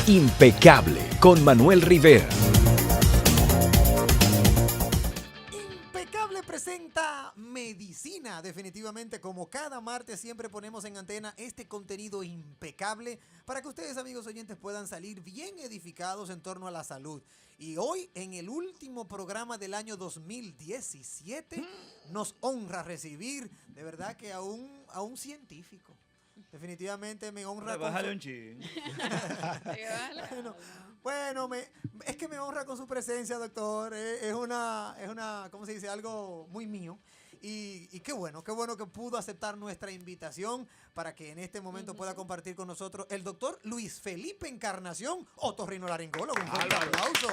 Impecable con Manuel Rivera. Impecable presenta Medicina. Definitivamente, como cada martes, siempre ponemos en antena este contenido impecable para que ustedes, amigos oyentes, puedan salir bien edificados en torno a la salud. Y hoy, en el último programa del año 2017, nos honra recibir, de verdad, que a un científico. Definitivamente me honra. Bájale un chin. Bueno, es que me honra con su presencia, doctor. Es una, ¿cómo se dice? Algo muy mío. Y qué bueno que pudo aceptar nuestra invitación para que en este momento pueda compartir con nosotros el doctor Luis Felipe Encarnación, otorrinolaringólogo. Un fuerte aplauso.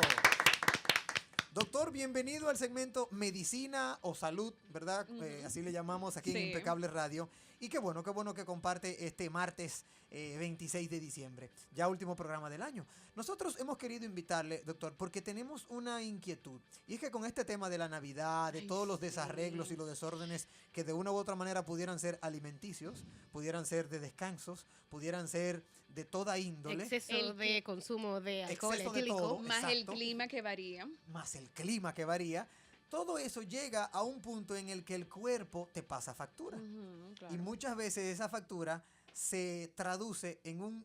Doctor, bienvenido al segmento Medicina o Salud, ¿verdad? Así le llamamos aquí en Impecable Radio. Y qué bueno que comparte este martes 26 de diciembre, ya último programa del año. Nosotros hemos querido invitarle, doctor, porque tenemos una inquietud. Y es que con este tema de la Navidad, de todos los desarreglos y los desórdenes que de una u otra manera pudieran ser alimenticios, pudieran ser de descansos, pudieran ser de toda índole. Exceso de consumo de alcohol Exceso de etílico. todo. Más Exacto. el clima que varía. Más el clima que varía, todo eso llega a un punto en el que el cuerpo te pasa factura. Claro. Y muchas veces esa factura se traduce en un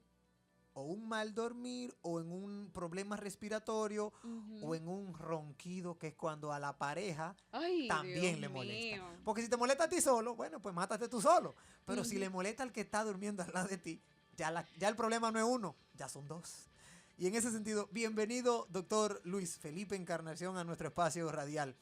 mal dormir o en un problema respiratorio o en un ronquido, que es cuando a la pareja también le molesta. Porque si te molesta a ti solo, bueno, pues mátate tú solo. Pero si le molesta al que está durmiendo al lado de ti, ya el problema no es uno, ya son dos. Y en ese sentido, bienvenido, doctor Luis Felipe Encarnación, a nuestro espacio radial.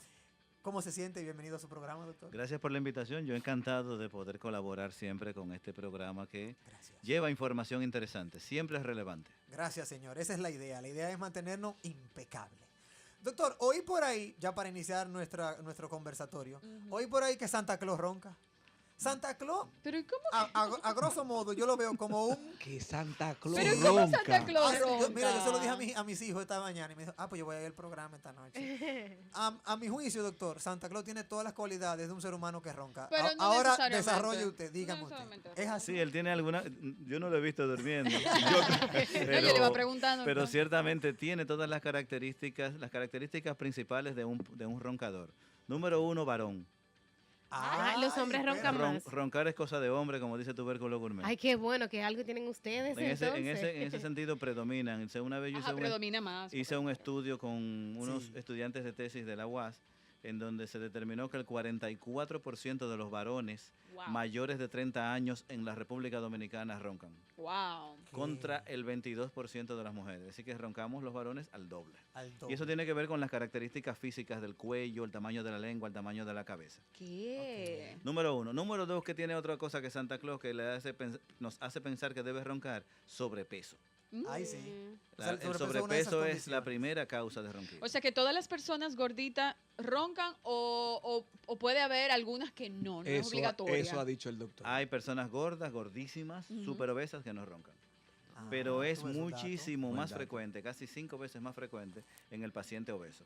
¿Cómo se siente? Bienvenido a su programa, doctor. Gracias por la invitación. Yo encantado de poder colaborar siempre con este programa que Gracias. lleva información interesante, siempre es relevante. Gracias, señor. Esa es la idea. La idea es mantenernos impecables. Doctor, oí por ahí, ya para iniciar nuestro conversatorio, oí por ahí que Santa Claus ronca. Santa Claus, Pero ¿y cómo? a grosso modo, yo lo veo como un... Que Santa Claus Pero ¿cómo ronca. Santa Claus Mira, yo se lo ronca? dije a mis hijos esta mañana y me dijo, pues yo voy a ir al programa esta noche. A mi juicio, doctor, Santa Claus tiene todas las cualidades de un ser humano que ronca. Pero no Ahora necesariamente. desarrolle usted, dígame No usted. necesariamente. ¿Es así? Sí, él tiene alguna, yo no lo he visto durmiendo, No, yo le iba preguntando. pero ¿no? ciertamente tiene todas las características principales de un roncador. Número 1, varón. Los hombres roncan más. Roncar es cosa de hombre, como dice Tubérculo Gourmet. Ay, qué bueno que algo tienen ustedes En entonces. ese sentido predominan. Una vez yo Predomina más. hice un estudio con unos Sí. estudiantes de tesis de la UAS, en donde se determinó que el 44% de los varones Wow. mayores de 30 años en la República Dominicana roncan, Wow. contra el 22% de las mujeres. Así que roncamos los varones al doble. Al Y eso doble. tiene que ver con las características físicas del cuello, el tamaño de la lengua, el tamaño de la cabeza. ¿Qué? Número 1. Número 2, que tiene otra cosa que Santa Claus que nos hace pensar que debe roncar: sobrepeso. Ay, sí. O sea, El es una de esas sobrepeso es la condiciones. primera causa de ronquido. O sea que todas las personas gorditas roncan o puede haber algunas que no es obligatorio. Eso ha dicho el doctor. Hay personas gordas, gordísimas, súper obesas que no roncan. Ah, Pero es tuve esos datos. muchísimo Buen más dato. frecuente, casi 5 veces más frecuente en el paciente obeso.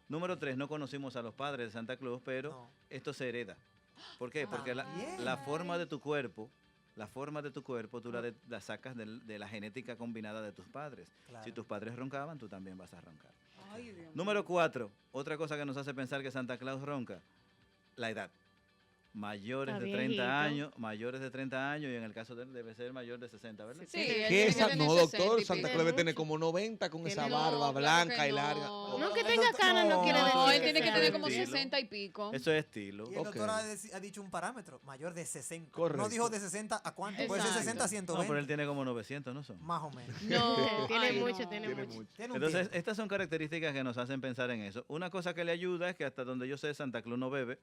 Número 3, no conocimos a los padres de Santa Claus, pero No. esto se hereda. ¿Por qué? Porque También. la forma de tu cuerpo, tú la sacas de la genética combinada de tus padres. Claro. Si tus padres roncaban, tú también vas a roncar. Ay, Dios Número 4, otra cosa que nos hace pensar que Santa Claus ronca: la edad. Mayores Está de 30 viejito. años, y en el caso de él debe ser mayor de 60, ¿verdad? Sí, él ¿Qué tiene esa? que No, tener doctor, 60 y Santa pico. Claus debe tener como 90 con esa Tiene- barba No, claro blanca que y larga. no. No, que tenga canas no quiere decir No, él que tiene que sea tener como estilo. 60 y pico. Eso es estilo. Y el Ok. doctor ha dicho un parámetro, mayor de 60. Correcto. No dijo de 60 a cuánto. Puede ser Exacto. 60 a No, 120. pero él tiene como 900, ¿no son? Más o menos. No, Tiene ay, mucho, no. tiene mucho. Tiene un Entonces, tiempo. estas son características que nos hacen pensar en eso. Una cosa que le ayuda es que hasta donde yo sé, Santa Claus no bebe,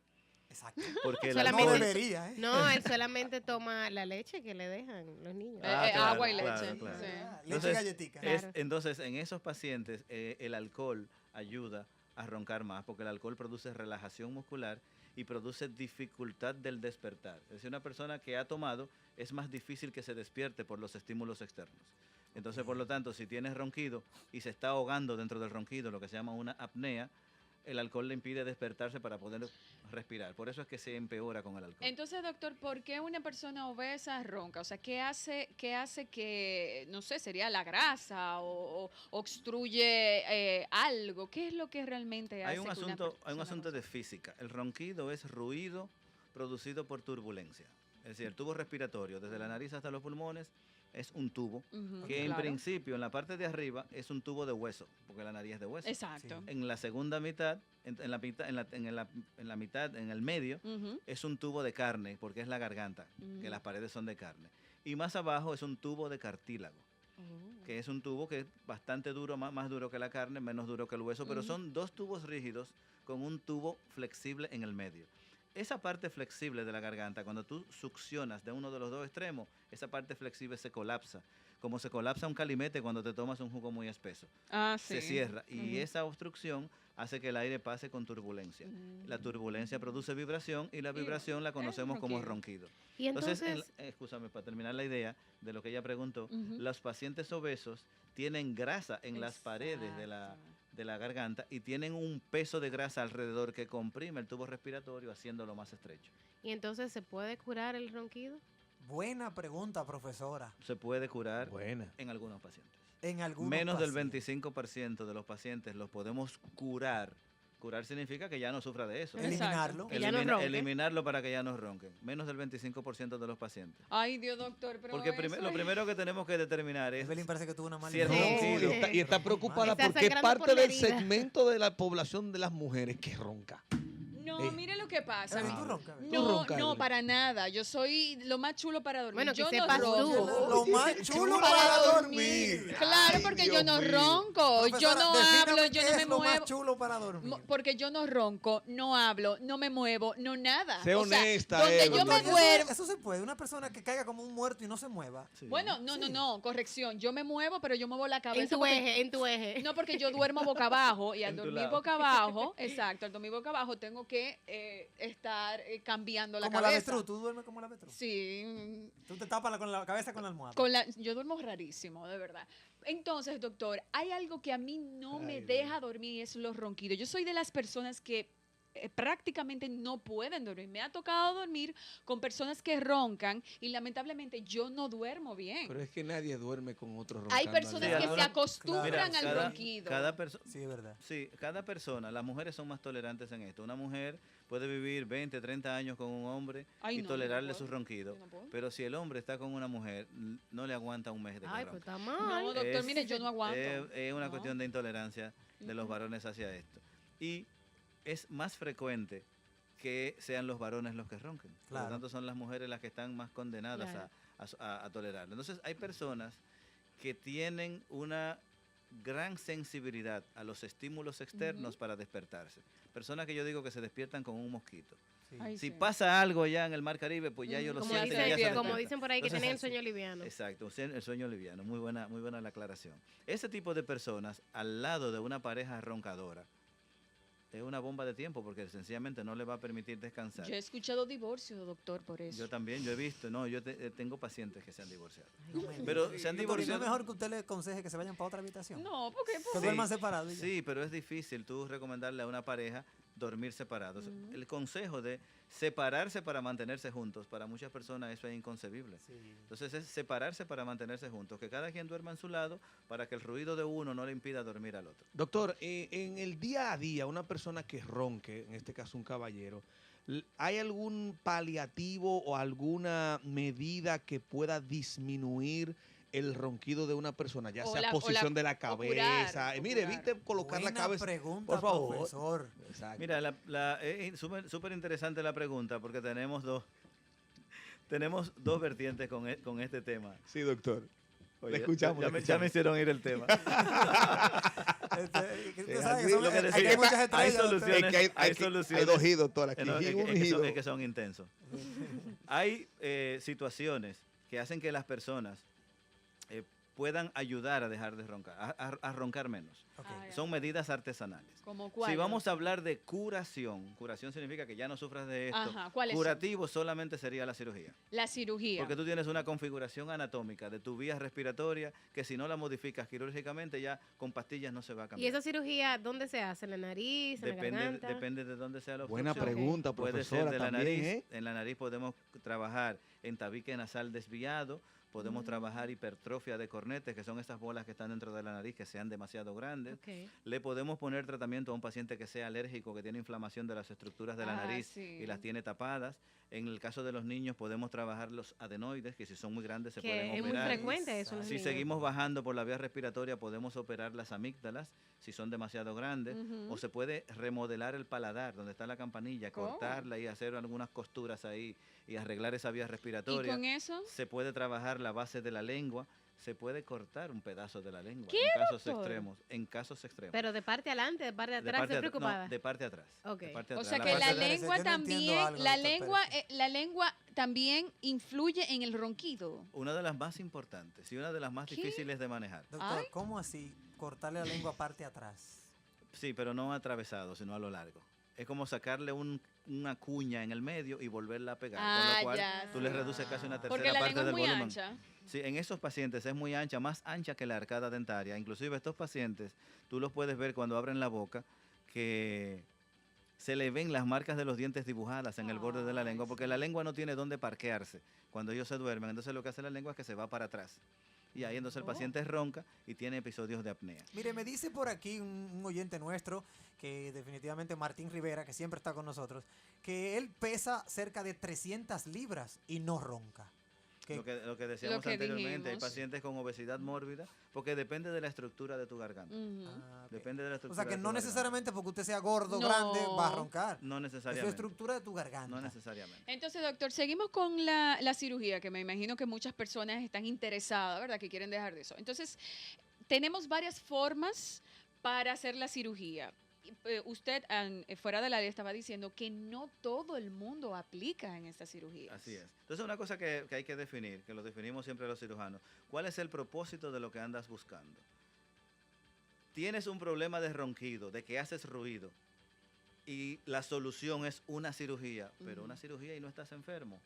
Exacto. porque el Solamente- No alcohol... debería, ¿eh? No, él solamente toma la leche que le dejan los niños. Claro, Agua y leche. claro, claro. Sí. Leche y Entonces, galletica. Claro. Entonces, en esos pacientes, el alcohol ayuda a roncar más, porque el alcohol produce relajación muscular y produce dificultad del despertar. Es decir, una persona que ha tomado es más difícil que se despierte por los estímulos externos. Entonces, por lo tanto, si tienes ronquido y se está ahogando dentro del ronquido, lo que se llama una apnea, el alcohol le impide despertarse para poder respirar. Por eso es que se empeora con el alcohol. Entonces, doctor, ¿por qué una persona obesa ronca? O sea, ¿qué hace que, no sé, sería la grasa o obstruye algo? ¿Qué es lo que realmente hace Hay un que una asunto persona de física. El ronquido es ruido producido por turbulencia. Es decir, el tubo respiratorio, desde la nariz hasta los pulmones, es un tubo Ujú, que en claro. principio en la parte de arriba es un tubo de hueso, porque la nariz es de hueso. Exacto. En la segunda mitad, en la mitad, en el medio, Ujú. es un tubo de carne, porque es la garganta, que Mm. las paredes son de carne. Y más abajo es un tubo de cartílago, Oh. que es un tubo que es bastante duro, más duro que la carne, menos duro que el hueso, pero Ujú. son dos tubos rígidos con un tubo flexible en el medio. Esa parte flexible de la garganta, cuando tú succionas de uno de los dos extremos, esa parte flexible se colapsa, como se colapsa un calimete cuando te tomas un jugo muy espeso. Ah, sí. Se cierra y Ujú. esa obstrucción hace que el aire pase con turbulencia. La turbulencia produce vibración y la vibración la conocemos como ronquido. Y entonces, Escúchame, para terminar la idea de lo que ella preguntó, Ujú. los pacientes obesos tienen grasa en las paredes Exacto. de la garganta y tienen un peso de grasa alrededor que comprime el tubo respiratorio haciéndolo más estrecho. y entonces ¿se puede curar el ronquido? Buena pregunta, profesora. Se puede curar Buena. en algunos pacientes. En algunos Menos del pacientes. 25% de los pacientes los podemos curar. Curar significa que ya no sufra de eso. Exacto. Eliminarlo. Que ya no ronque. Eliminarlo para que ya no ronquen. Menos del 25% de los pacientes. Ay, Dios, doctor, pero Porque eso lo es- primero que tenemos que determinar es Evelyn parece que tuvo una mala si el idea. ronquido- Y está preocupada Está porque es sangrando parte por la del herida. segmento de la población de las mujeres que ronca. No, mire lo que pasa. Evelyn, mi- tú roncas, Evelyn. Tú No, roncas, no, Evelyn. para nada. Yo soy lo más chulo para dormir. Bueno, que yo no sepas tú. ronco. Lo más chulo para dormir. Claro, Ay, porque Dios yo no mío. ronco, yo Profesora, no defíname hablo, yo qué no es me lo más muevo. chulo para dormir. Porque yo no ronco, no hablo, no me muevo, no nada. Sé O sea, honesta, donde Evelyn. yo me Doctor, duermo. Eso se puede. Una persona que caiga como un muerto y no se mueva. Sí. Bueno, no, corrección. Yo me muevo, pero yo muevo la cabeza. En tu porque- eje, en tu eje. No, porque yo duermo boca abajo y al En tu dormir lado. boca abajo, exacto, al dormir boca abajo tengo que estar cambiando la Como la cabeza. avestruz. ¿Tú duermes como la avestruz? Sí, Tú te tapas con la cabeza con la almohada. yo duermo rarísimo, de verdad. Entonces, doctor, hay algo que a mí no me Ay, deja dormir y es los ronquidos. Yo soy de las personas que prácticamente no pueden dormir. Me ha tocado dormir con personas que roncan y lamentablemente yo no duermo bien. Pero es que nadie duerme con otro roncando. Hay al personas Sí, lado. que se alguna- acostumbran Claro. al ronquido. Sí, es verdad. Sí, cada persona, las mujeres son más tolerantes en esto. Una mujer puede vivir 20, 30 años con un hombre Ay, y no, tolerarle yo no sus puedo. ronquidos. Yo no puedo. Pero si el hombre está con una mujer, no le aguanta un mes de que Ay, pues ronca. está No, mal. doctor, Es- mire, yo no aguanto. Es una No. cuestión de intolerancia de los Ujú. varones hacia esto. Y es más frecuente que sean los varones los que ronquen. Por Claro. lo tanto, son las mujeres las que están más condenadas Claro. a tolerarlo. Entonces, hay personas que tienen una gran sensibilidad a los estímulos externos para despertarse. Personas que yo digo que se despiertan con un mosquito. Sí. Ay, Si sí. pasa algo ya en el mar Caribe, pues ya Ujú. ellos lo Como sienten y dicen- ya se dicen, como despiertan. dicen por ahí que Entonces, tienen el sueño liviano. Exacto, el sueño liviano, muy buena la aclaración. Ese tipo de personas al lado de una pareja roncadora es una bomba de tiempo porque sencillamente no le va a permitir descansar. Yo he escuchado divorcio, doctor, por eso. Yo también, yo he visto, no, tengo pacientes que se han divorciado. No me Pero digas. se han Doctor, ¿y no divorciado. es mejor que usted le aconseje que se vayan para otra habitación? No, porque Que duerman separados. y ya. Sí, pero es difícil tú recomendarle a una pareja dormir separados. El consejo de separarse para mantenerse juntos, para muchas personas eso es inconcebible. Sí. Entonces es separarse para mantenerse juntos, que cada quien duerma en su lado para que el ruido de uno no le impida dormir al otro. Doctor, en el día a día, una persona que ronque, en este caso un caballero, ¿hay algún paliativo o alguna medida que pueda disminuir el ronquido de una persona? Ya O sea la- posición de la o curar, cabeza. o Mire, curar. viste, colocar la Buena cabeza. pregunta, por favor. profesor. Exacto. Mira, es súper interesante la pregunta porque tenemos dos vertientes con este tema. Sí, doctor. Oye, Le escuchamos, Ya le me escuchamos. hicieron ir el tema. Usted sabe que así son- lo que aquí decía. hay muchas Hay estrellas. doctor. soluciones. Es que hay hay soluciones. dos giros, doctor. Aquí No, un es giro. que son intensos. Hay situaciones que hacen que las personas puedan ayudar a dejar de roncar, a roncar menos. Ok. Ah, ya. Son medidas artesanales. ¿Como cuál? Si vamos a hablar de curación, curación significa que ya no sufras de esto. Ajá, ¿cuáles son? Curativo solamente sería la cirugía. La cirugía. Porque tú tienes una configuración anatómica de tu vía respiratoria que si no la modificas quirúrgicamente ya con pastillas no se va a ¿Y cambiar. esa cirugía dónde se hace? ¿En la nariz? ¿En la garganta? Depende de dónde sea la Buena obstrucción. pregunta, Puede ser profesora, de la también, nariz. ¿eh? En la nariz podemos trabajar en tabique nasal desviado, podemos trabajar hipertrofia de cornetes, que son estas bolas que están dentro de la nariz que sean demasiado grandes. Ok. Le podemos poner tratamiento a un paciente que sea alérgico, que tiene inflamación de las estructuras de la Ah, nariz sí. y las tiene tapadas. En el caso de los niños podemos trabajar los adenoides, que si son muy grandes se pueden Que es muy operar. frecuente eso en los Si niños. seguimos bajando por la vía respiratoria, podemos operar las amígdalas si son demasiado grandes, Ujú. o se puede remodelar el paladar, donde está la campanilla, Oh. cortarla y hacer algunas costuras ahí y arreglar esa vía ¿Y respiratoria. con eso? Se puede trabajar la base de la lengua, se puede cortar un pedazo de la lengua ¿Qué, en casos doctor? extremos, en casos extremos. Pero de parte adelante, de parte de De atrás, parte estoy at- no, preocupada. de parte atrás. Ok. de parte O atrás. sea La que parte la de- Espérese, lengua yo no entiendo también, algo, doctor, la lengua también influye en el ronquido. una de las más importantes y una de las más ¿Qué? difíciles de manejar. Doctor, Ay. ¿cómo así cortarle la lengua parte atrás? Sí, pero no atravesado, sino a lo largo. Es como sacarle una cuña en el medio y volverla a pegar, con Ah, lo cual ya, tú le sí. reduces casi una tercera Porque la parte lengua es del muy volumen. ancha. Sí, en esos pacientes es muy ancha, más ancha que la arcada dentaria. Inclusive estos pacientes, tú los puedes ver cuando abren la boca, que se le ven las marcas de los dientes dibujadas en el borde de la Ay, lengua, porque sí. la lengua no tiene dónde parquearse cuando ellos se duermen. Entonces lo que hace la lengua es que se va para atrás. Y ahí entonces el Oh. paciente ronca y tiene episodios de apnea. Mire, me dice por aquí un oyente nuestro, que definitivamente Martín Rivera, que siempre está con nosotros, que él pesa cerca de 300 libras y no ronca. Que- Lo que decíamos que anteriormente, hay dijimos. pacientes con obesidad mórbida, porque depende de la estructura de tu garganta. Ujú. Ah, ok. Depende de la O estructura. sea que de tu no garganta. necesariamente porque usted sea gordo, No. grande, va a roncar. No Es su necesariamente. estructura de tu garganta. No necesariamente. Entonces, doctor, seguimos con la cirugía, que me imagino que muchas personas están interesadas, ¿verdad? Que quieren dejar de eso. Entonces, tenemos varias formas para hacer la cirugía. Usted, fuera del área, estaba diciendo que no todo el mundo aplica en esta cirugía. Así es. Entonces, una cosa que hay que definir, que lo definimos siempre los cirujanos, ¿cuál es el propósito de lo que andas buscando? Tienes un problema de ronquido, de que haces ruido, y la solución es una cirugía, pero Ujú. una cirugía y no estás enfermo.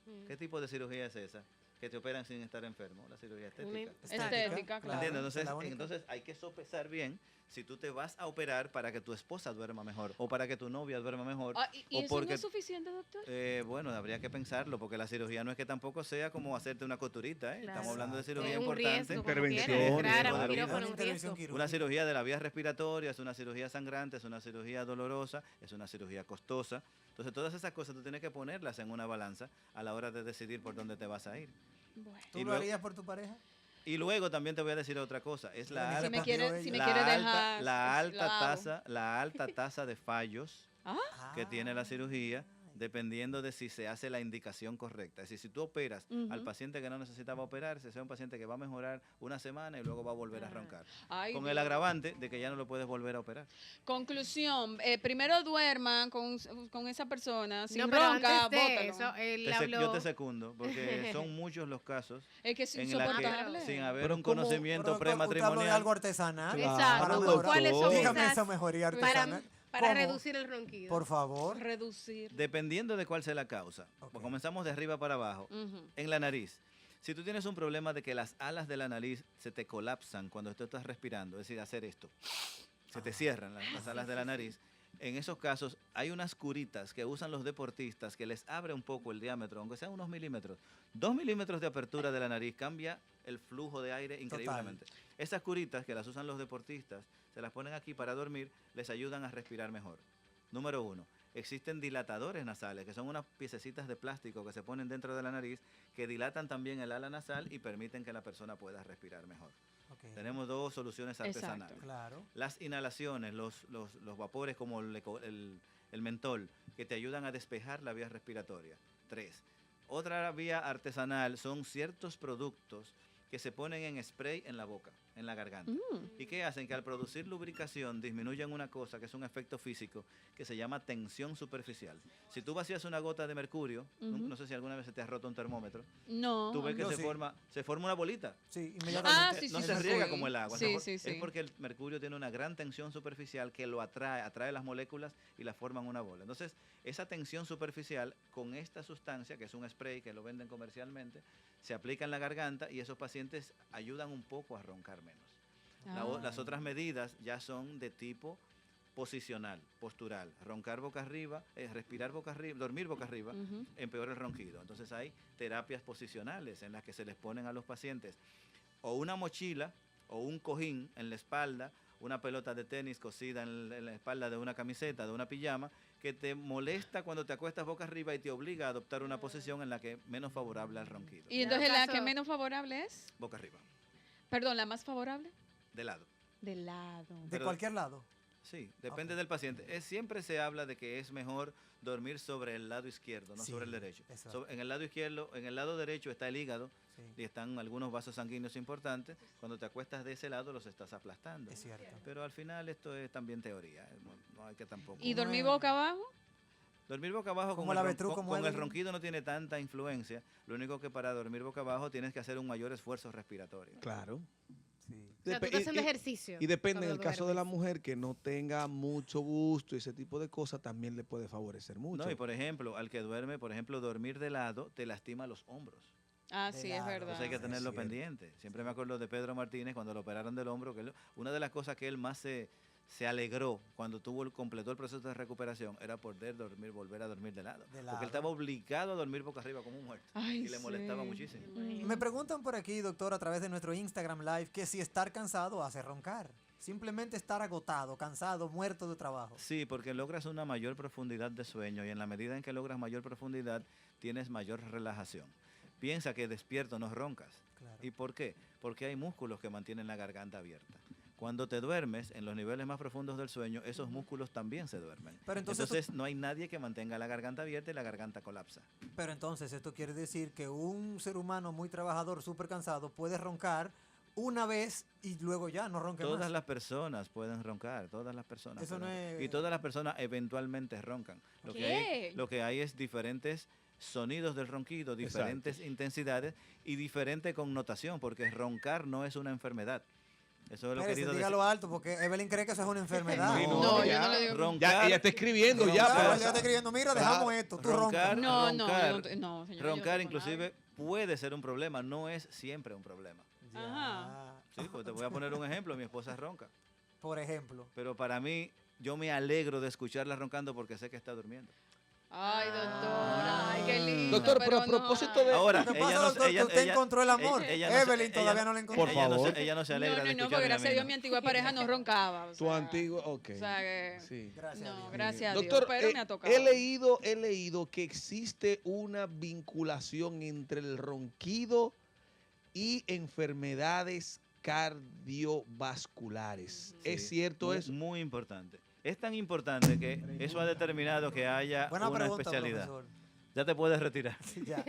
Mm. ¿Qué tipo de cirugía es esa? Que te operan sin estar enfermo, la cirugía estética. Estética, claro. ¿Entiendes? esa es la única. Entonces hay que sopesar bien si tú te vas a operar para que tu esposa duerma mejor o para que tu novia duerma mejor. Ah, ¿y o eso no porque- es suficiente, doctor? Bueno, habría que pensarlo porque la cirugía no es que tampoco sea como hacerte una costurita, ¿eh? Claro. Estamos hablando de Exacto. cirugía Es un importante. riesgo, como Intervención, quiera, entrar a claro. un Una quirófano, Una un intervención riesgo. quirúrgica. Una cirugía de la vía respiratoria es una cirugía sangrante, es una cirugía dolorosa, es una cirugía costosa. Entonces todas esas cosas tú tienes que ponerlas en una balanza a la hora de decidir por dónde te vas a ir. Bueno. ¿Tú y lo luego- harías por tu pareja? Y luego también te voy a decir otra cosa, es la Bueno, alta, Si me quiere, si me la quiere alta- dejar, la pues, alta lo hago. tasa, la alta tasa de fallos que tiene la Ah. cirugía, dependiendo de si se hace la indicación correcta. Es decir, si tú operas al Ujú. paciente que no necesitaba operarse, sea un paciente que va a mejorar una semana y luego va a volver a Ah. roncar. Ay, Con Dios. el agravante de que ya no lo puedes volver a operar. Conclusión, primero duerman con esa persona, sin No, pero ronca, antes de bótalo. eso, él Yo habló... te secundo, porque son muchos los casos Es que es en la insoportable. que sin haber Pero un ¿cómo? conocimiento Pero, doctor, usted habló de prematrimonial, algo artesanal. Claro, Exacto. mejorar. ¿Cuáles son Dígame esas esa mejoría para, artesanal. para ¿Cómo? reducir el ronquido? Por favor. Reducir. dependiendo de cuál sea la causa. Ok. Pues comenzamos de arriba para abajo. Ujú. En la nariz. Si tú tienes un problema de que las alas de la nariz se te colapsan cuando tú estás respirando, es decir, hacer esto, se te cierran las alas de la nariz, en esos casos hay unas curitas que usan los deportistas que les abre un poco el diámetro, aunque sean unos milímetros. 2 milímetros de apertura de la nariz cambia el flujo de aire increíblemente. Esas curitas que las usan los deportistas, se las ponen aquí para dormir, les ayudan a respirar mejor. Número 1. Existen dilatadores nasales, que son unas piececitas de plástico que se ponen dentro de la nariz, que dilatan también el ala nasal y permiten que la persona pueda respirar mejor. Ok. Tenemos dos soluciones Exacto. artesanales. Claro. Las inhalaciones, los vapores como el mentol, que te ayudan a despejar la vía respiratoria. 3. Otra vía artesanal son ciertos productos que se ponen en spray en la boca, en la garganta. ¿Y qué hacen? Que al producir lubricación disminuyen una cosa que es un efecto físico que se llama tensión superficial. Si tú vacías una gota de mercurio, no sé si alguna vez se te ha roto un termómetro, No. tú ves que Yo se sí. forma una bolita. Sí, inmediatamente. sí, No sí, se sí, riega sí. como el agua. Sí, sí, sí. Es porque el mercurio tiene una gran tensión superficial que lo atrae las moléculas y las forman una bola. Entonces, esa tensión superficial con esta sustancia, que es un spray que lo venden comercialmente, se aplica en la garganta y esos pacientes ayudan un poco a roncar menos. Las otras medidas ya son de tipo posicional, postural, roncar boca arriba, respirar boca arriba, dormir boca arriba, empeora el ronquido. Entonces hay terapias posicionales en las que se les ponen a los pacientes o una mochila o un cojín en la espalda, una pelota de tenis cosida en la espalda de una camiseta, de una pijama, que te molesta cuando te acuestas boca arriba y te obliga a adoptar una posición en la que es menos favorable al ronquido. Y entonces la que Caso- menos favorable es, Boca arriba, perdón, la más favorable, de lado. de lado. De pero- cualquier lado. Sí, depende Ok. del paciente. Siempre se habla de que es mejor dormir sobre el lado izquierdo, no Sí, sobre el derecho. exacto. En el lado izquierdo, en el lado derecho está el hígado Sí, y están algunos vasos sanguíneos importantes. Cuando te acuestas de ese lado los estás aplastando. es cierto. Pero al final esto es también teoría. No hay que tampoco. ¿Y dormir Bueno. boca abajo? Dormir boca abajo Como con, la el, avestruz, como con el Evelyn. ronquido no tiene tanta influencia. Lo único que para dormir boca abajo tienes que hacer un mayor esfuerzo respiratorio. Claro. Sí. O sea, tú estás haciendo y- ejercicio. Y depende, en el cuando caso de la duermes. mujer que no tenga mucho gusto y ese tipo de cosas, también le puede favorecer mucho. No, y por ejemplo, al que duerme, por ejemplo, dormir de lado te lastima los hombros. Ah, De sí, es lado. verdad. Entonces hay que Es tenerlo cierto. pendiente. Siempre me acuerdo de Pedro Martínez cuando lo operaron del hombro, que una de las cosas que él más se alegró cuando completó el proceso de recuperación era poder volver a dormir de lado. De Porque lado. él estaba obligado a dormir boca arriba como un muerto. Ay, y le molestaba sí. muchísimo. Me preguntan por aquí, doctor, a través de nuestro Instagram Live, que si estar cansado hace roncar. Simplemente estar agotado, cansado, muerto de trabajo. Sí, porque logras una mayor profundidad de sueño y en la medida en que logras mayor profundidad tienes mayor relajación. Piensa que despierto no roncas. Claro. ¿Y por qué? Porque hay músculos que mantienen la garganta abierta. Cuando te duermes, en los niveles más profundos del sueño, esos músculos también se duermen. Pero entonces no hay nadie que mantenga la garganta abierta y la garganta colapsa. Pero entonces esto quiere decir que un ser humano muy trabajador, súper cansado, puede roncar una vez y luego ya no ronque Todas más. las personas pueden roncar, todas las personas. Eso no pueden- es- Y todas las personas eventualmente roncan. ¿Qué? Lo que hay es diferentes sonidos del ronquido, diferentes intensidades y diferente connotación, porque roncar no es una enfermedad. Eso es lo Espérese, querido decir. dígalo alto, porque Evelyn cree que eso es una enfermedad. Sí, No, yo ya. no le digo. Roncar, Ya, ella está escribiendo ya. Ya, para- ya está escribiendo, mira, dejamos esto, tú roncar, roncas. No, no, roncar, no, no, señor, yo no roncar tengo inclusive puede ser un problema, no es siempre un problema. Ajá. Sí, pues te voy a poner un ejemplo, mi esposa ronca, Por ejemplo. pero para mí yo me alegro de escucharla roncando porque sé que está durmiendo. Ay, doctora, ay, qué lindo. Doctor, pero a no, propósito ay. de- Ahora, Lo que ella pasa, no, doctor, que ella- usted ella- encontró el amor. ella no se- Evelyn todavía ella- no lo encontró. Por ella no se- favor. ella no se No, alegra no, de no, porque escucharme a gracias a mí, Dios ¿no? mi antigua pareja no roncaba. O Tu sea, antiguo, ok. O sea que. Sí. Gracias a No, Dios. gracias a Doctor, Dios, pero me ha tocado. he leído que existe una vinculación entre el ronquido y enfermedades cardiovasculares. ¿Es Sí, cierto muy, eso? Muy importante. Es tan importante que eso ha determinado que haya Buena una pregunta, especialidad. profesor. Ya te puedes retirar. Ya,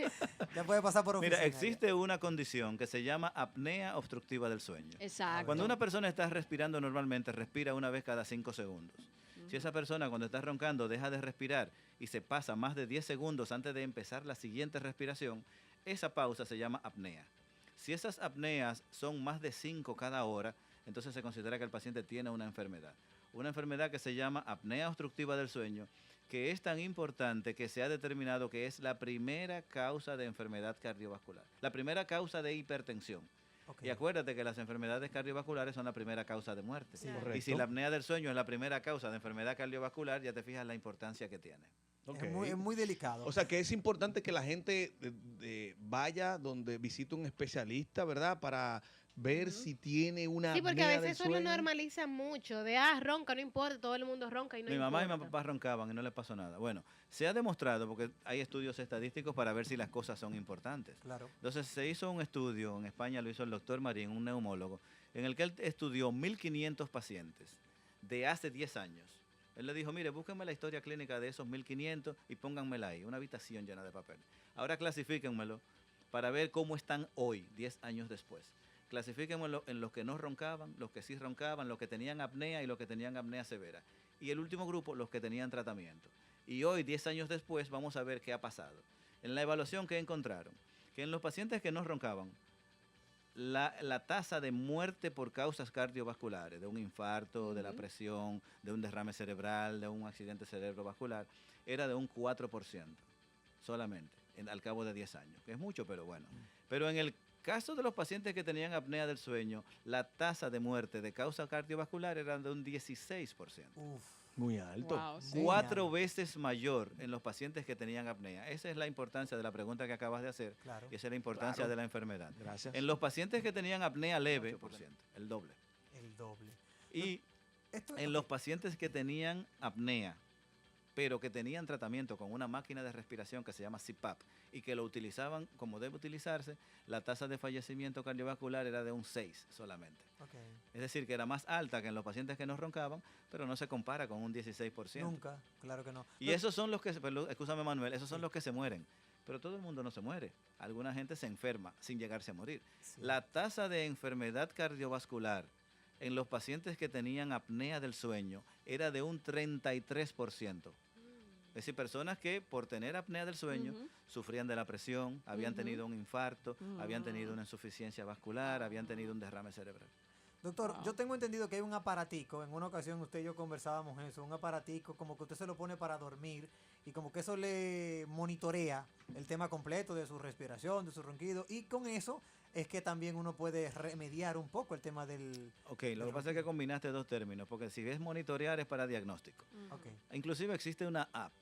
ya puede pasar por oficina. Mira, ya. existe una condición que se llama apnea obstructiva del sueño. Exacto. Cuando una persona está respirando normalmente, respira una vez cada 5 segundos. Si esa persona cuando está roncando deja de respirar y se pasa más de 10 segundos antes de empezar la siguiente respiración, esa pausa se llama apnea. Si esas apneas son más de 5 cada hora, entonces se considera que el paciente tiene una enfermedad. Una enfermedad que se llama apnea obstructiva del sueño, que es tan importante que se ha determinado que es la primera causa de enfermedad cardiovascular, la primera causa de hipertensión. Ok. Y acuérdate que las enfermedades cardiovasculares son la primera causa de muerte. Sí. Claro. Y Correcto. si la apnea del sueño es la primera causa de enfermedad cardiovascular, ya te fijas la importancia que tiene. Ok. Es muy delicado. O sea que es importante que la gente vaya donde visite un especialista, ¿verdad? Para ver si tiene una Sí, porque a apnea veces del eso lo sueño. normaliza mucho. De, ronca, no importa, todo el mundo ronca y no Mi mamá y mi importa. papá roncaban y no les pasó nada. Bueno, se ha demostrado, porque hay estudios estadísticos para ver si las cosas son importantes. Claro. Entonces se hizo un estudio, en España lo hizo el doctor Marín, un neumólogo, en el que él estudió 1.500 pacientes de hace 10 años. Él le dijo, mire, búsquenme la historia clínica de esos 1.500 y pónganmela ahí, una habitación llena de papel. Ahora clasifíquenmelo para ver cómo están hoy, 10 años después. Clasifiquémoslo en los que no roncaban, los que sí roncaban, los que tenían apnea y los que tenían apnea severa. Y el último grupo, los que tenían tratamiento. Y hoy, 10 años después, vamos a ver qué ha pasado. En la evaluación que encontraron, que en los pacientes que no roncaban, la tasa de muerte por causas cardiovasculares, de un infarto, de la presión, de un derrame cerebral, de un accidente cerebrovascular, era de un 4% solamente al cabo de 10 años, que es mucho, pero bueno. Pero en el caso de los pacientes que tenían apnea del sueño, la tasa de muerte de causa cardiovascular era de un 16%. Uf. Muy alto. Wow, sí. 4 veces mayor en los pacientes que tenían apnea. Esa es la importancia de la pregunta que acabas de hacer. Claro. Y esa es la importancia Claro. de la enfermedad. Gracias. En los pacientes que tenían apnea leve, el doble. El doble. Y Esto, en los pacientes que tenían apnea, pero que tenían tratamiento con una máquina de respiración que se llama CPAP y que lo utilizaban como debe utilizarse, la tasa de fallecimiento cardiovascular era de un 6 solamente. ok. Es decir, que era más alta que en los pacientes que no roncaban, pero no se compara con un 16%. Nunca, claro que no. Y esos son los que, perdón, escúchame Manuel, esos son los que se mueren. Pero todo el mundo no se muere. Alguna gente se enferma sin llegarse a morir. Sí. La tasa de enfermedad cardiovascular en los pacientes que tenían apnea del sueño era de un 33%. Es decir, personas que por tener apnea del sueño Ujú. sufrían de la presión, habían Ujú. tenido un infarto, habían tenido Mm. una insuficiencia vascular, habían tenido un derrame cerebral. Doctor, Wow. yo tengo entendido que hay un aparatico, en una ocasión usted y yo conversábamos eso, un aparatico como que usted se lo pone para dormir y como que eso le monitorea el tema completo de su respiración, de su ronquido y con eso es que también uno puede remediar un poco el tema del... Ok, lo que pasa es que combinaste dos términos, porque si es monitorear es para diagnóstico. Ok. Inclusive existe una app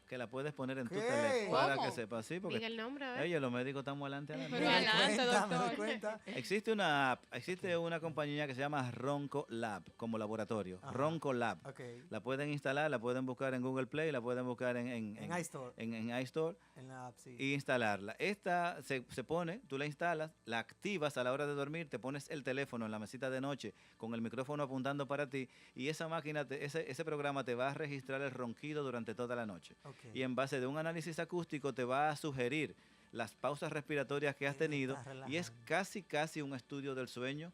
que la puedes poner en tu ¿Qué? teléfono para ¿Cómo? que sepas, sí, Diga porque el nombre, a ver. oye, los médicos estamos adelante. Pero Me doy adelante, cuenta, me doy doctor. cuenta. Existe una app, existe una compañía que se llama Ronco Lab como laboratorio. Ajá. Ronco Lab. Ok. La pueden instalar, la pueden buscar en Google Play, la pueden buscar En iStore, en iStore en la app, sí. y instalarla. Esta se pone, tú la instalas, la activas a la hora de dormir, te pones el teléfono en la mesita de noche con el micrófono apuntando para ti y esa máquina, ese programa te va a registrar el ronquido durante toda la noche. Ok. Y en base de un análisis acústico te va a sugerir las pausas respiratorias que has Está tenido y es relajando. casi un estudio del sueño.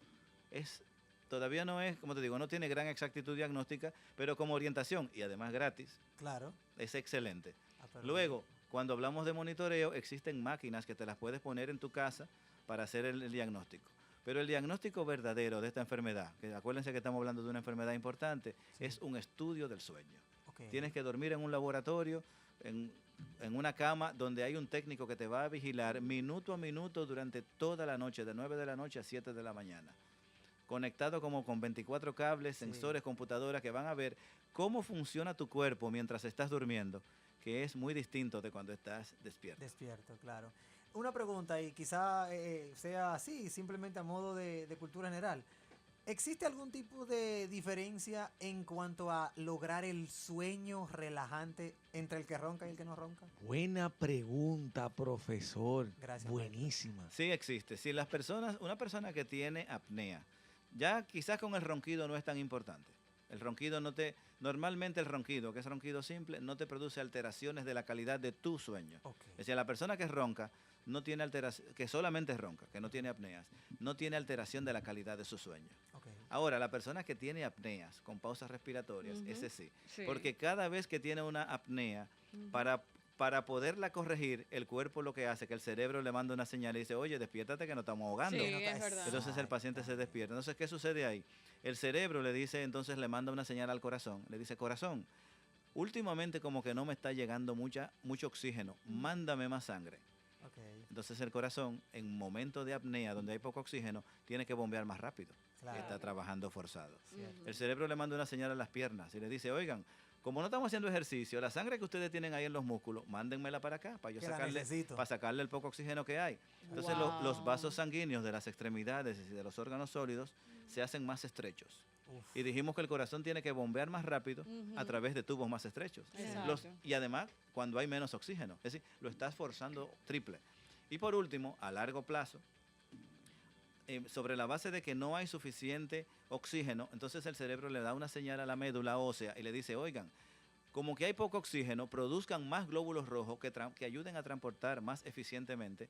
Todavía no es, como te digo, no tiene gran exactitud diagnóstica, pero como orientación y además gratis, Claro. es excelente. Ah, pero Luego, cuando hablamos de monitoreo, existen máquinas que te las puedes poner en tu casa para hacer el diagnóstico. Pero el diagnóstico verdadero de esta enfermedad, que acuérdense que estamos hablando de una enfermedad importante, Sí. es un estudio del sueño. ok. Tienes que dormir en un laboratorio, en una cama donde hay un técnico que te va a vigilar minuto a minuto durante toda la noche, de 9 de la noche a 7 de la mañana. Conectado como con 24 cables, Sí. sensores, computadoras que van a ver cómo funciona tu cuerpo mientras estás durmiendo, que es muy distinto de cuando estás despierto. Despierto, claro. Una pregunta y quizá sea así, simplemente a modo de cultura general. ¿Existe algún tipo de diferencia en cuanto a lograr el sueño relajante entre el que ronca y el que no ronca? Buena pregunta, profesor. Gracias, Buenísima. Sí existe. Si una persona que tiene apnea, ya quizás con el ronquido no es tan importante. El ronquido normalmente el ronquido, que es ronquido simple, no te produce alteraciones de la calidad de tu sueño. Ok. Es decir, la persona que ronca no tiene alteración, que solamente ronca, que no tiene apneas, no tiene alteración de la calidad de su sueño. Ok. Ahora, la persona que tiene apneas con pausas respiratorias, Ujú. ese sí. Sí. Porque cada vez que tiene una apnea, Ujú. para poderla corregir, el cuerpo lo que hace, que el cerebro le manda una señal y dice, oye, despiértate que nos estamos ahogando. Sí, No es está- verdad. Entonces el paciente se despierta. Entonces, ¿qué sucede ahí? El cerebro le dice, entonces le manda una señal al corazón. Le dice, corazón, últimamente como que no me está llegando mucho oxígeno, mándame más sangre. Ok. Entonces el corazón, en momentos de apnea, donde hay poco oxígeno, tiene que bombear más rápido. Claro. Está trabajando forzado. Cierto. El cerebro le manda una señal a las piernas y le dice, oigan, como no estamos haciendo ejercicio, la sangre que ustedes tienen ahí en los músculos, mándenmela para acá, para yo Que la sacarle, necesito. para sacarle el poco oxígeno que hay. Entonces los Wow. vasos sanguíneos de las extremidades y de los órganos sólidos se hacen más estrechos. Uf. Y dijimos que el corazón tiene que bombear más rápido a Ujú. través de tubos más estrechos. Exacto. Y además, cuando hay menos oxígeno. Es decir, lo estás forzando triple. Y por último, a largo plazo, sobre la base de que no hay suficiente oxígeno, entonces el cerebro le da una señal a la médula ósea y le dice, oigan, como que hay poco oxígeno, produzcan más glóbulos rojos que ayuden a transportar más eficientemente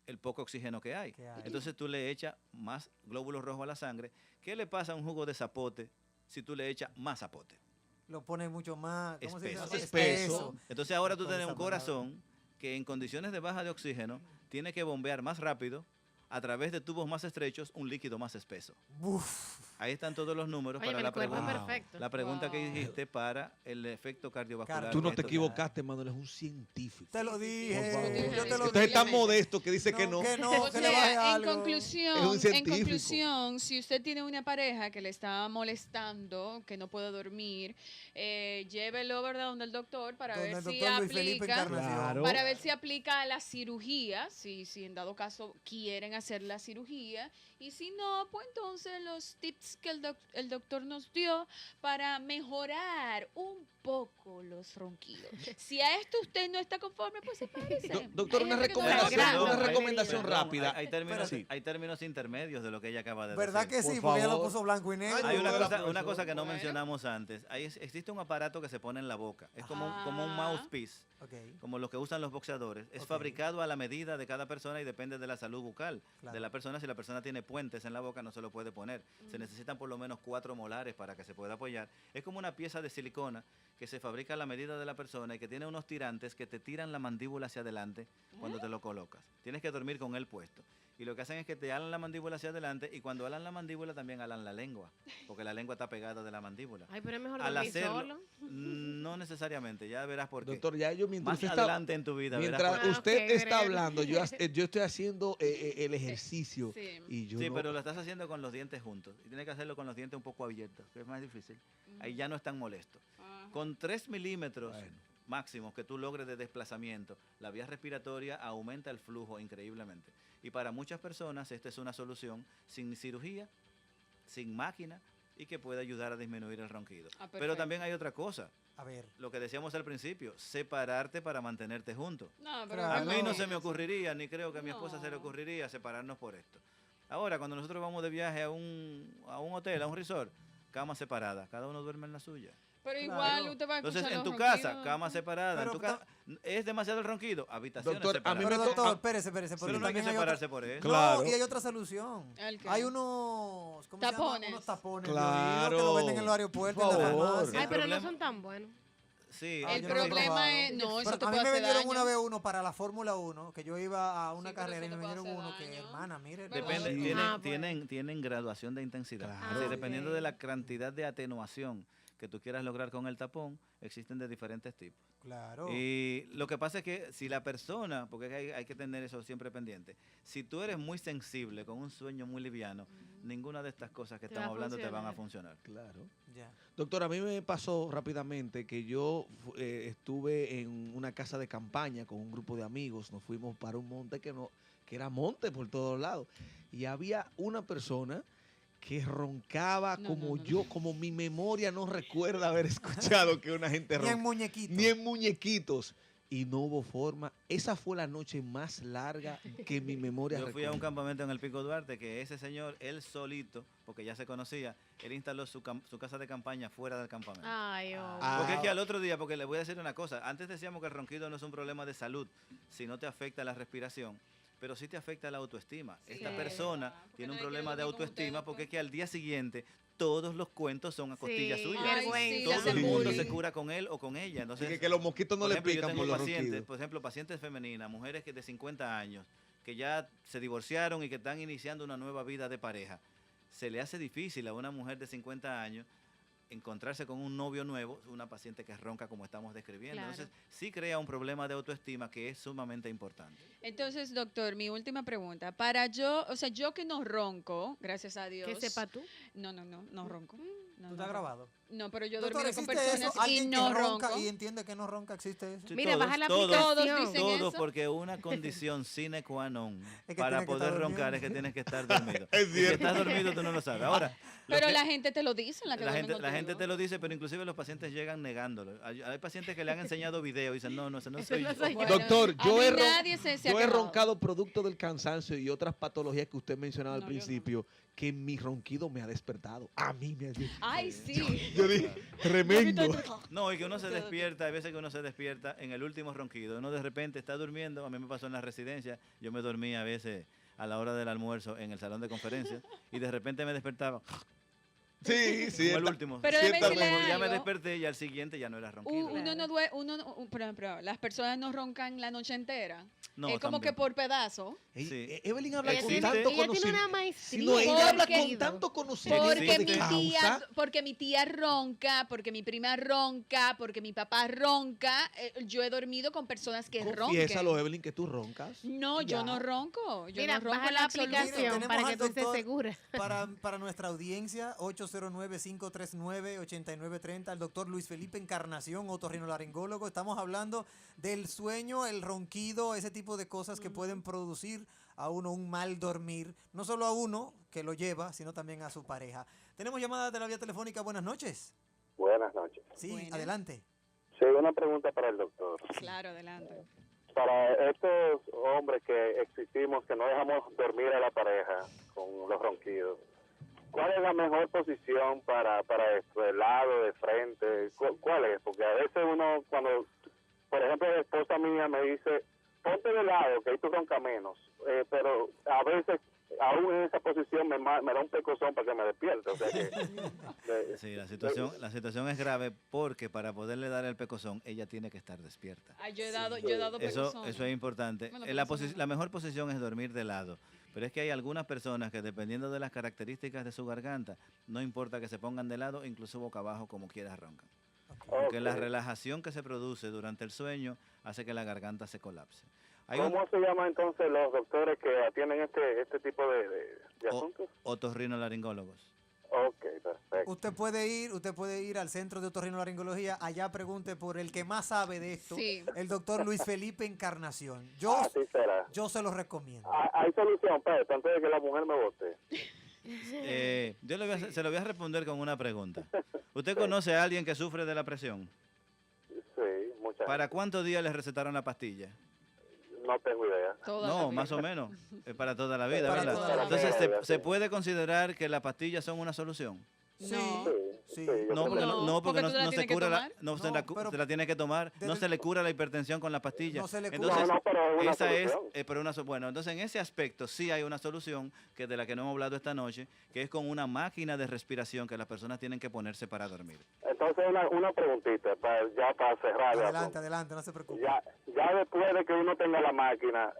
el poco oxígeno que hay. Que hay. Entonces tú le echas más glóbulos rojos a la sangre. ¿Qué le pasa a un jugo de zapote si tú le echas más zapote? Lo pone mucho más, ¿cómo se dice? Espeso. Espeso. Entonces ahora tú Con tienes esa un corazón que en condiciones de baja de oxígeno tiene que bombear más rápido a través de tubos más estrechos un líquido más espeso. Uf. Ahí están todos los números Oye, para el cuerpo es Wow. perfecto. la pregunta que Wow. dijiste para el efecto cardiovascular. Tú no que te esto- equivocaste, Manuel, es un científico. Te lo Sí, sí, sí. dije. Por favor. Yo te lo Entonces dije. es tan modesto que dice que no. Que no, O que le baje sea, en algo. Es un conclusión, científico. si usted tiene una pareja que le está molestando, que no puede dormir, llévelo, ¿verdad?, donde el doctor para Donde ver el si doctor Luis Felipe aplica. Encarnación. Claro. Para ver si aplica a la cirugía, si en dado caso quieren hacer la cirugía, y si no, pues entonces los tips que el doctor nos dio para mejorar un poco los ronquidos. Si a esto usted no está conforme, pues se parece. Doctor, una recomendación- una hay- recomendación perdón, rápida. Hay términos, Sí. hay términos intermedios de lo que ella acaba de ¿Verdad decir. que sí? Por Porque ella lo favor. puso blanco y negro. Ay, Hay una Bueno, cosa, una profesor. cosa que no Bueno. mencionamos antes. Existe un aparato que se pone en la boca. Es como un Ah. mouthpiece, Ok, como los que usan los boxeadores. Es Ok. fabricado a la medida de cada persona y depende de la salud bucal claro. de la persona. Si la persona tiene puentes en la boca, no se lo puede poner. Se necesitan por lo menos 4 molares para que se pueda apoyar. Es como una pieza de silicona que se fabrica a la medida de la persona y que tiene unos tirantes que te tiran la mandíbula hacia adelante cuando te lo colocas. Tienes que dormir con él puesto. Y lo que hacen es que te alan la mandíbula hacia adelante y cuando alan la mandíbula también alan la lengua, porque la lengua está pegada de la mandíbula. Ay, pero es mejor Al dormir hacerlo, solo. no necesariamente, ya verás por qué. Doctor, ya yo mientras Más usted está, adelante en tu vida verás mientras por qué. Ah, usted ok, está Greg. hablando, yo estoy haciendo el ejercicio Sí. y yo Sí, no- pero lo estás haciendo con los dientes juntos. Y tienes que hacerlo con los dientes un poco abiertos, que es más difícil. Ahí ya no es tan molesto. Ajá. Con 3 milímetros Bueno. máximos que tú logres de desplazamiento, la vía respiratoria aumenta el flujo increíblemente. Y para muchas personas esta es una solución sin cirugía, sin máquina y que puede ayudar a disminuir el ronquido. Ah, Pero perfecto. también hay otra cosa, A ver. lo que decíamos al principio, separarte para mantenerte juntos. No, pero Claro. A mí no se me eso. ocurriría, ni creo que a mi esposa se le No. ocurriría separarnos por esto. Ahora, cuando nosotros vamos de viaje a un hotel, a un resort, cama separada, cada uno duerme en la suya. Pero Claro. igual usted va a escuchar Entonces, en los tu casa, ronquidos. cama separada, Pero en tu casa, ¿es demasiado el ronquido? Habitaciones Doctor, a mí separadas. me Pero to- doctor, ah, espérese, porque Pero no hay que también hay separarse otra... por eso. Claro. No, y hay otra solución. ¿El qué? Hay unos... ¿Cómo se llama? Tapones. Unos tapones Claro. de oído que lo venden en los aeropuertos, en la Por favor. farmacia. Ay, pero no problema- son tan buenos. Sí, Ah, El yo no lo he problema probado. es, no, eso Pero te a mí puede me hacer vendieron daño. una vez uno para la Fórmula 1, que yo iba a una Sí, pero carrera y eso me te puede vendieron hacer uno que, daño. hermana, mire. ¿Verdad? depende, Sí. tienen, Ah, pues. tienen graduación de intensidad. Claro. Sí, Ah, dependiendo ok. de la cantidad de atenuación que tú quieras lograr con el tapón, existen de diferentes tipos. Claro. Y lo que pasa es que si la persona, porque hay que tener eso siempre pendiente, si tú eres muy sensible, con un sueño muy liviano, ninguna de estas cosas que Te va a estamos hablando te van a funcionar. funcionar. Claro. Ya. Doctor, a mí me pasó rápidamente que yo estuve en una casa de campaña con un grupo de amigos, nos fuimos para un monte que era monte por todos lados, y había una persona que roncaba No, como no, no, yo, como mi memoria no recuerda haber escuchado que una gente Ni en ronca, muñequito. ni en muñequitos, y no hubo forma. Esa fue la noche más larga que mi memoria Yo fui a un recuerda. campamento en el Pico Duarte que ese señor, él solito, porque ya se conocía, él instaló su casa de campaña fuera del campamento. Ay, oh. Ah. Porque es que al otro día, porque le voy a decir una cosa, antes decíamos que el ronquido no es un problema de salud, si no te afecta la respiración, pero sí te afecta la autoestima. Sí, Esta es persona verdad, porque tiene un nadie quiere problema de dormir con autoestima ustedes, porque es pues. que al día siguiente todos los cuentos son a costilla Sí, suya. Ay, vergüenza. sí, Todo le el hacen mundo bullying. se cura con él o con ella. Entonces, Así que los mosquitos no por le ejemplo, yo pican tengo por los pacientes, ronquidos. por ejemplo, pacientes femeninas, mujeres que de 50 años, que ya se divorciaron y que están iniciando una nueva vida de pareja. Se le hace difícil a una mujer de 50 años encontrarse con un novio nuevo, una paciente que ronca como estamos describiendo. Claro. Entonces, sí crea un problema de autoestima que es sumamente importante. Entonces, doctor, mi última pregunta. Para yo, o sea, yo que no ronco, gracias a Dios. Que sepa tú. No ronco. No, ¿Tú no estás ronco. grabado? No, pero yo he Doctor, dormido con ¿existe personas eso? y ¿Alguien no que ronca ronco. y entiende que no ronca? ¿Existe eso? Sí, Mira, todos, baja la todos, aplicación. Todos dicen Todos, eso. porque una condición sine qua non que para tiene que poder estar roncar es que durmiendo. tienes que estar dormido. Es Y si cierto. estás dormido tú no lo sabes. Ahora, lo Pero que- la gente te lo dice, la que la duermen gente, contigo. te lo dice, pero inclusive los pacientes llegan negándolo. Hay pacientes que le han enseñado videos y dicen, no, ese no Ese soy no yo. soy yo. Bueno, Doctor, a yo mí he, nadie se ha yo he quejado. roncado producto del cansancio y otras patologías que usted mencionaba No, al yo no. principio, que mi ronquido me ha despertado. A mí me ha despertado. Ay, sí. Yo dije, tremendo. No, y que uno se despierta, hay veces que uno se despierta en el último ronquido. Uno de repente está durmiendo, a mí me pasó en la residencia, yo me dormía a veces a la hora del almuerzo en el salón de conferencias y de repente me despertaba. Sí, sí. Como el último. Pero déjame Cierta decirle Ya me algo. desperté y al siguiente ya no era ronquido. Uno no duerme, pero las personas no roncan la noche entera. No, es como también. que por pedazo. Sí. Evelyn habla Ella con tiene, tanto ella tiene conocimiento. una maestría. Sí, no, ella habla con Porque- tanto conocimiento Porque de mi causa. porque mi tía ronca, porque mi prima ronca, porque mi papá ronca. Yo he dormido con personas que Confiésalo, roncan. Evelyn, que tú roncas. No, yo Ya. no ronco. Yo Mira, no ronco baja en la absoluto. aplicación Tenemos para al que tú estés doctor segura. Para nuestra audiencia, 809-539-8930, el doctor Luis Felipe Encarnación, otorrinolaringólogo. Estamos hablando del sueño, el ronquido, ese tipo de cosas que pueden producir a uno un mal dormir. No solo a uno que lo lleva, sino también a su pareja. Tenemos llamada de la vía telefónica. Buenas noches. Buenas noches. Sí, Buenas. adelante. Sí, una pregunta para el doctor. Claro, adelante. Para estos hombres que existimos, que no dejamos dormir a la pareja con los ronquidos, ¿cuál es la mejor posición para esto? ¿De lado, de frente? ¿Cuál es? Porque a veces uno, cuando, por ejemplo, la esposa mía me dice, ponte de lado, que ahí tú roncas menos. Pero a veces, aún en esa posición, me da un pecozón para que me despierte. O sea que, Sí, la situación es grave porque para poderle dar el pecozón, ella tiene que estar despierta. Ay, yo he dado Eso pecozón. es importante. Bueno, La mejor posición es dormir de lado. Pero es que hay algunas personas que dependiendo de las características de su garganta, no importa que se pongan de lado, incluso boca abajo, como quieras roncan. Porque la Ok. relajación que se produce durante el sueño hace que la garganta se colapse. Hay un ¿Cómo se llaman entonces los doctores que atienden este tipo de asuntos? otorrinolaringólogos. Ok, perfecto. Usted puede ir al centro de otorrinolaringología, allá pregunte por el que más sabe de esto, Sí. el doctor Luis Felipe Encarnación. Así será. Yo se lo recomiendo. Hay solución para esto antes de que la mujer me vote. Se lo voy a responder con una pregunta. ¿Usted conoce a alguien que sufre de la presión? Sí, muchas ¿Para cuántos días le recetaron la pastilla? No tengo idea. Toda la No, vida. más o menos. Es para toda la vida, Para ¿verdad? toda la Entonces, vida, ¿se sí. puede considerar que las pastillas son una solución? Sí, No. sí. yo No, creo porque que no, porque porque tú la no se tienes que cura tomar. no se No, la, pero se la tiene que tomar, no desde se le cura la hipertensión con la pastilla. No se le cura. Entonces, No, pero es una esa es, solución. pero bueno, entonces en ese aspecto sí hay una solución que de la que no hemos hablado esta noche, que es con una máquina de respiración que las personas tienen que ponerse para dormir. Entonces, una preguntita, para cerrar. el Adelante, asunto. adelante, no se preocupe. Ya después de que uno tenga la máquina,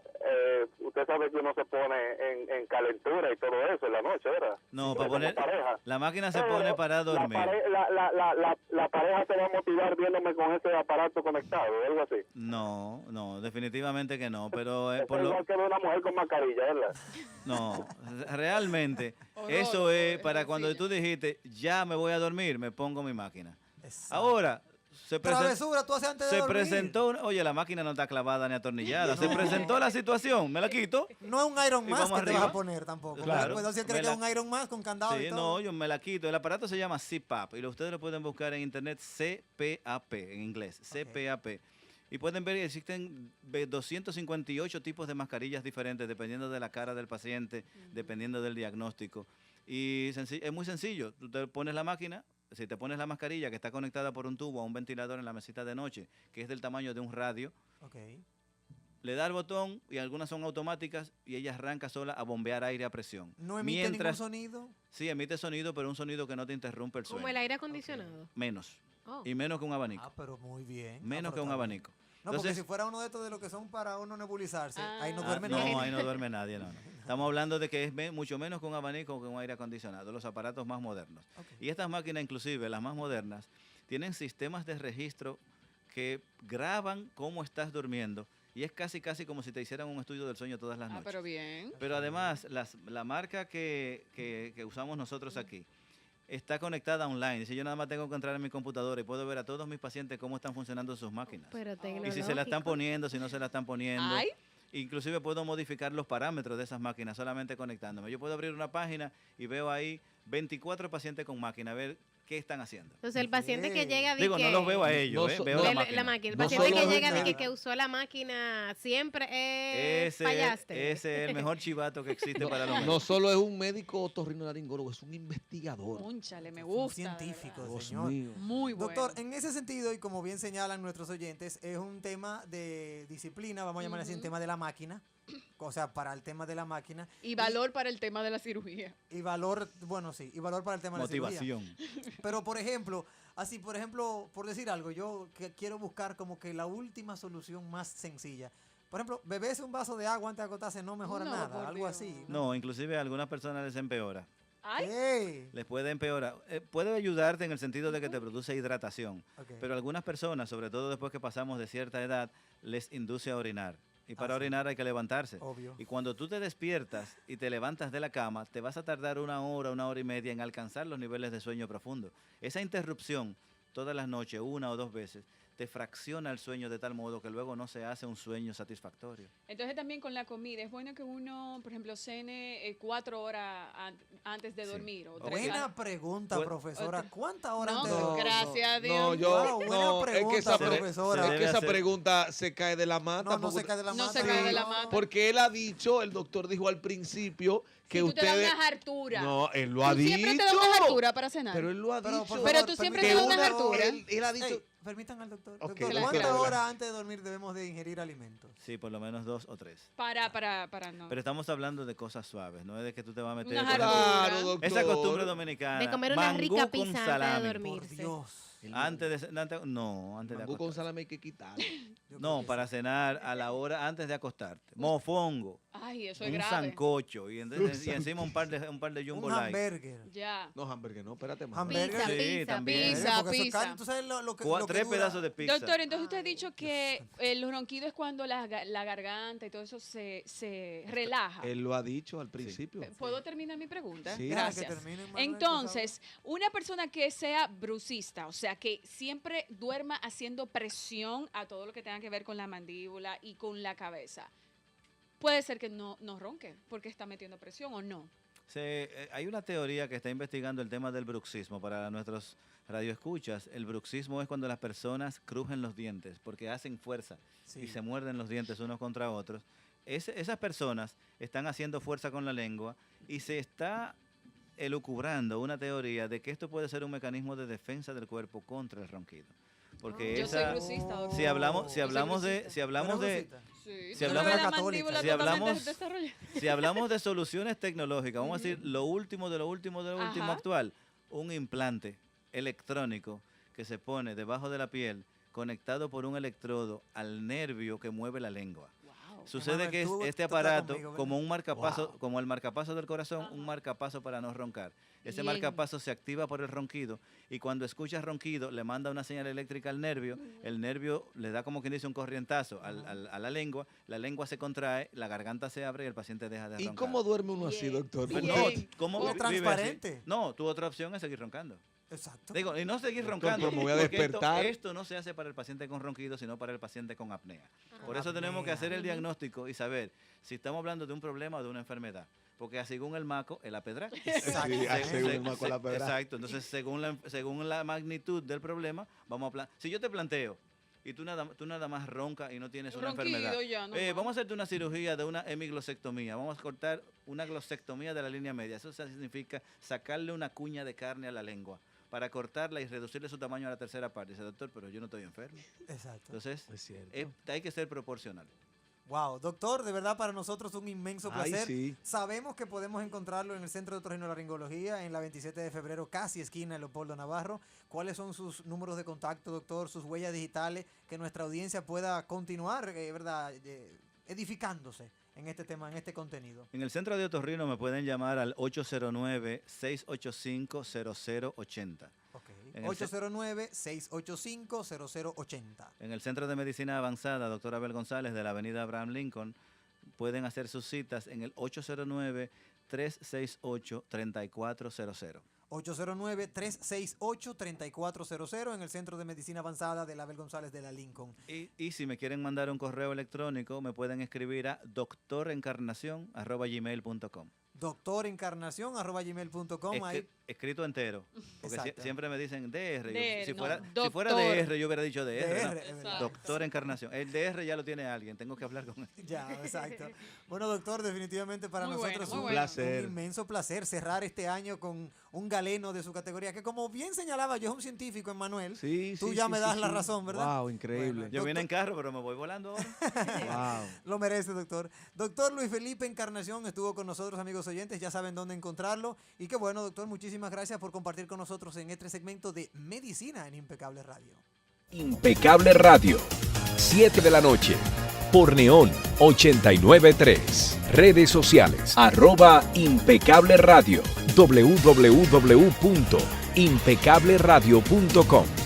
usted sabe que uno se pone en calentura y todo eso en la noche, ¿verdad? No, Sí, para como poner pareja. la máquina se Pero pone para dormir. La pareja se va a motivar viéndome con ese aparato conectado, o algo así. No, definitivamente que no, pero Es por lo igual que ver una mujer con mascarilla, ¿verdad? no, realmente Horror, eso es horror, para cuando horrible. tú dijiste, ya me voy a dormir, me pongo mi máquina. Exacto. Ahora se presentó Travesura, tú haces antes de Se dormir. presentó, oye, la máquina no está clavada ni atornillada. Se No. presentó la situación, me la quito. No es un Iron Y Man vamos que te vas arriba. a poner tampoco. Claro. Pues, si él cree Me que es la- un Iron Man con candado Sí, y todo. no, yo me la quito. El aparato se llama CPAP y ustedes lo pueden buscar en internet CPAP, en inglés, CPAP. Y pueden ver que existen 258 tipos de mascarillas diferentes dependiendo de la cara del paciente, dependiendo del diagnóstico. Y es muy sencillo. Tú te pones la máquina, si te pones la mascarilla que está conectada por un tubo a un ventilador en la mesita de noche, que es del tamaño de un radio, Ok. le da el botón y algunas son automáticas y ella arranca sola a bombear aire a presión. No emite ningún sonido. Sí, emite sonido, pero un sonido que no te interrumpe el sueño. Como el aire acondicionado. Menos. Oh. Y menos que un abanico. Ah, pero muy bien. Menos Ah, que pero un está bien. abanico. No, porque Entonces- si fuera uno de estos de los que son para uno nebulizarse, ahí no Ah, duerme no, nadie. ahí no duerme nadie, no. Estamos hablando de que es mucho menos que un abanico o que un aire acondicionado, los aparatos más modernos. Ok. Y estas máquinas, inclusive las más modernas, tienen sistemas de registro que graban cómo estás durmiendo y es casi como si te hicieran un estudio del sueño todas las Ah, noches. pero bien. Pero además, la marca que usamos nosotros aquí está conectada online. Dice, yo nada más tengo que entrar en mi computadora y puedo ver a todos mis pacientes cómo están funcionando sus máquinas. Pero Y si se la están tecnológico. poniendo, si no se la están poniendo. Ay, Inclusive puedo modificar los parámetros de esas máquinas solamente conectándome. Yo puedo abrir una página y veo ahí 24 pacientes con máquina, a ver qué están haciendo. Entonces el paciente que Ok. llega Digo, no los veo a ellos, No so- veo no- la la máquina. máquina. El No paciente solo que es llega de nada. que usó la máquina siempre Ese, fallaste. ese es el mejor chivato que existe para los No médicos. solo es un médico otorrinolaringólogo, es un investigador. Cónchale, me Un gusta. de científico, verdad. Dios señor. mío. Muy bueno. Doctor, en ese sentido, y como bien señalan nuestros oyentes, es un tema de disciplina, vamos a llamar así, un Ujú. tema de la máquina, o sea, para el tema de la máquina, Y valor para el tema de la cirugía. y valor, bueno, sí, y valor para el tema de la cirugía. Motivación. Pero, por ejemplo, por decir algo, yo que quiero buscar como que la última solución más sencilla. Por ejemplo, beberse un vaso de agua antes de acostarse no mejora No, nada, por algo Dios. así. No, inclusive a algunas personas les empeora. Ay, Ey, Les puede empeorar. Puede ayudarte en el sentido de que te produce hidratación. ok. Pero a algunas personas, sobre todo después que pasamos de cierta edad, les induce a orinar. Y para Ah, sí. orinar hay que levantarse. Obvio. Y cuando tú te despiertas y te levantas de la cama, te vas a tardar 1 hora y media en alcanzar los niveles de sueño profundo. Esa interrupción todas las noches, 1 o 2 veces, te fracciona el sueño de tal modo que luego no se hace un sueño satisfactorio. entonces también con la comida, es bueno que uno, por ejemplo, cene 4 horas antes de Sí. dormir. O Ok. 3 Buena pregunta, Bueno, profesora. otro- ¿Cuántas horas No, antes de dormir? gracias a Dios. No, yo, Wow, buena no, es que pregunta, esa, profesora. se es que debe esa hacer- pregunta se cae de la mata. No, no porque- se cae de la No mata. se cae de la mata. Porque él ha dicho, el doctor dijo al principio que Si tú te das ustedes... unas harturas. No, él lo ha Tú dicho. siempre te das unas harturas para cenar. Pero él lo ha Pero, dicho. por Pero favor, tú siempre que te das permítanme- unas una- harturas. él ha dicho... Ey, permitan al doctor. Ok, Doctor, claro, ¿cuántas claro. horas antes de dormir debemos de ingerir alimentos? Sí, por lo menos 2 o 3. Para no. Pero estamos hablando de cosas suaves, no es de que tú te vas a meter... Unas por ejemplo, harturas. Claro, doctor. esa costumbre dominicana. De comer una mangú rica con pizza antes de salami. dormir. Por Sí. Dios. Antes de no, antes de Mangú con acostarte. salami hay que quitarlo. Yo creo No, que para sí. cenar a la hora antes de acostarte. Mofongo, Ay, eso es un grave. sancocho y encima un par de Jumbo Un Light. hamburger. Ya. No, hamburger, no, espérate más. Hamburger. Pizza, Sí, pizza, también. Pizza, Porque eso es pizza. carne, ¿tú sabes lo que, lo que 3 dura? pedazos de pizza. Doctor, entonces usted ha Ay, dicho Dios que santo. el ronquido es cuando la garganta y todo eso se relaja. Él lo ha dicho al principio. ¿Puedo terminar mi pregunta? Sí. Déjame que Gracias. termine, Manuel, Entonces, una persona que sea brucista, o sea, que siempre duerma haciendo presión a todo lo que tenga que ver con la mandíbula y con la cabeza, puede ser que no ronque porque está metiendo presión o no. Hay una teoría que está investigando el tema del bruxismo. Para nuestros radioescuchas, el bruxismo es cuando las personas crujen los dientes porque hacen fuerza Sí. y se muerden los dientes unos contra otros. Esas personas están haciendo fuerza con la lengua y se está elucubrando una teoría de que esto puede ser un mecanismo de defensa del cuerpo contra el ronquido. Porque Yo soy esa, brucista, doctor. si hablamos, si Yo soy hablamos de, brucista. si hablamos ¿Tú eres de, brucista? Sí, Si ¿tú no hablamos- ves la Católica. mandíbula Si totalmente hablamos- desarrollada? si hablamos de soluciones tecnológicas, vamos a decir lo último de lo último de lo último Ajá. actual, un implante electrónico que se pone debajo de la piel, conectado por un electrodo al nervio que mueve la lengua. Wow. Sucede Emanuel, que es tú este estás aparato conmigo, ¿verdad? como un marcapaso, Wow. como el marcapaso del corazón, un marcapaso para no roncar. Ese Bien. marcapaso se activa por el ronquido y cuando escuchas ronquido le manda una señal eléctrica al nervio, el nervio le da como quien dice un corrientazo a la lengua se contrae, la garganta se abre y el paciente deja de ¿Y roncar. cómo duerme uno así, Bien. doctor? Pues Bien. no, Porque- ¿cómo Es vive así? transparente. No, tu otra opción es seguir roncando. Exacto. Digo, y no seguir Doctor, roncando. pero me voy a porque despertar. Esto no se hace para el paciente con ronquido, sino para el paciente con apnea. Por eso tenemos que Apnea. hacer el diagnóstico y saber si estamos hablando de un problema o de una enfermedad. Porque según el maco, el apedra. Exacto. Sí, según el maco, la pedra. Exacto. Entonces, según la magnitud del problema, vamos a si yo te planteo y tú nada más ronca y no tienes una Ronquido enfermedad. ya, no Vamos a más. hacerte una cirugía de una hemiglosectomía. Vamos a cortar una glosectomía de la línea media. Eso significa sacarle una cuña de carne a la lengua para cortarla y reducirle su tamaño a la tercera parte. Dice, doctor, pero yo no estoy enfermo. Exacto. Entonces, Es cierto. hay que ser proporcional. Wow, doctor, de verdad para nosotros es un inmenso Ay, placer. sí. Sabemos que podemos encontrarlo en el Centro de Otorrinolaringología en la 27 de febrero, casi esquina de Leopoldo Navarro. ¿Cuáles son sus números de contacto, doctor? Sus huellas digitales, que nuestra audiencia pueda continuar, ¿verdad? Edificándose en este tema, en este contenido. En el centro de otorrino me pueden llamar al 809-685-0080. Ok. En el ce- 809-685-0080. En el Centro de Medicina Avanzada, doctor Abel González, de la avenida Abraham Lincoln, pueden hacer sus citas en el 809-368-3400. 809-368-3400 en el Centro de Medicina Avanzada de la Abel González de la Lincoln. Y si me quieren mandar un correo electrónico, me pueden escribir a doctorencarnacion@gmail.com. Doctorencarnacion@gmail.com. Es Ahí que escrito entero. Porque Exacto. siempre me dicen DR. DR, Si no, fuera doctor. DR, yo hubiera dicho DR. ¿no? DR, es verdad. Doctor Encarnación. El DR ya lo tiene alguien, tengo que hablar con él. Ya, exacto. Bueno, doctor, definitivamente para Muy nosotros bueno, es muy un, bueno. Placer. un inmenso placer cerrar este año con un galeno de su categoría, que como bien señalaba yo, es un científico, Emmanuel. Sí, Tú sí, ya sí, me sí, das la sí. razón, ¿verdad? Wow, increíble. Bueno, Yo vine en carro, pero me voy volando ahora. Wow. Lo merece, doctor. Doctor Luis Felipe Encarnación estuvo con nosotros, amigos oyentes, ya saben dónde encontrarlo. Y qué bueno, doctor, muchísimas gracias por compartir con nosotros en este segmento de Medicina en Impecable Radio. Impecable Radio, 7 de la noche, por Neón 89.3. Redes sociales, @Impecable Radio, www.impecableradio.com.